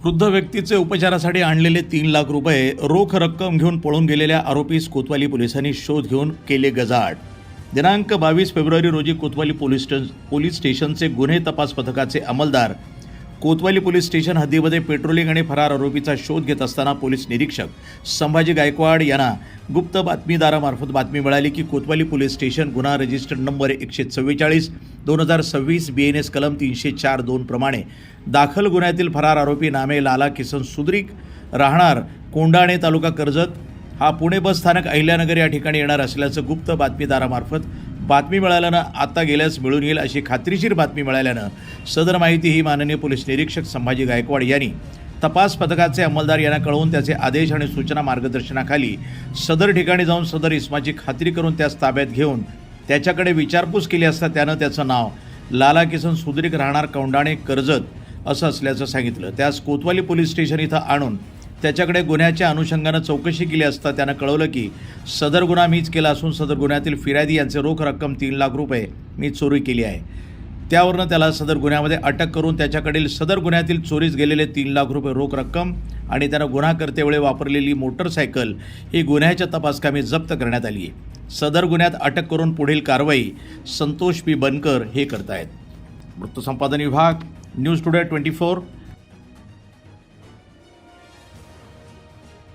वृद्ध व्यक्तीचे उपचारासाठी आणलेले 3 लाख रुपये रोख रक्कम घेऊन पळून गेलेल्या आरोपीस कोतवाली पोलिसांनी शोध घेऊन केले गजाआड। दिनांक 22 फेब्रुवारी रोजी कोतवाली पोलीस स्टेशनचे गुन्हे तपास पथकाचे अंमलदार कोतवाली पोलीस स्टेशन हद्दीमध्ये पेट्रोलिंग आणि फरार आरोपीचा शोध घेत असताना पोलीस निरीक्षक संभाजी गायकवाड यांना गुप्त बातमीदारामार्फत बातमी मिळाली की कोतवाली पोलीस स्टेशन गुन्हा रजिस्टर नंबर 144 2026 BNS कलम 304(2) प्रमाणे दाखल गुन्ह्यातील फरार आरोपी नामे लाला किसन सुद्रिक राहणार कोंडाणे तालुका कर्जत हा पुणे बस स्थानक अहिल्यानगर या ठिकाणी येणार असल्याचं गुप्त बातमीदारामार्फत बातमी मिळाल्यानं आता गेल्यास मिळून येईल अशी खात्रीशीर बातमी मिळाल्यानं सदर माहिती ही माननीय पोलीस निरीक्षक संभाजी गायकवाड यांनी तपास पथकाचे अंमलदार यांना कळवून त्याचे आदेश आणि सूचना मार्गदर्शनाखाली सदर ठिकाणी जाऊन सदर इसमाची खात्री करून त्यास ताब्यात घेऊन त्याच्याकडे विचारपूस केली असता त्यानं त्याचं नाव लाला किसन सुद्रिक राहणार कोंडाणे कर्जत असं असल्याचं सांगितलं। त्यास कोतवाली पोलीस स्टेशन इथं आणून त्याच्याकडे गुन्ह्याच्या अनुषंगानं चौकशी केली असता त्यानं कळवलं की सदर गुन्हा मीच केला असून सदर गुन्ह्यातील फिर्यादी यांचे रोख रक्कम 3 लाख रुपये मी चोरी केली आहे। त्यावरनं त्याला सदर गुन्ह्यामध्ये अटक करून त्याच्याकडील सदर गुन्ह्यातील चोरीस गेलेले 3 लाख रुपये रोख रक्कम आणि त्यानं गुन्हा करतेवेळी वापरलेली मोटरसायकल ही गुन्ह्याच्या तपासकामी जप्त करण्यात आली आहे। सदर गुन्ह्यात अटक करून पुढील कारवाई संतोष पी बनकर हे करतायत। वृत्तसंपादन विभाग, न्यूज टुडे 24।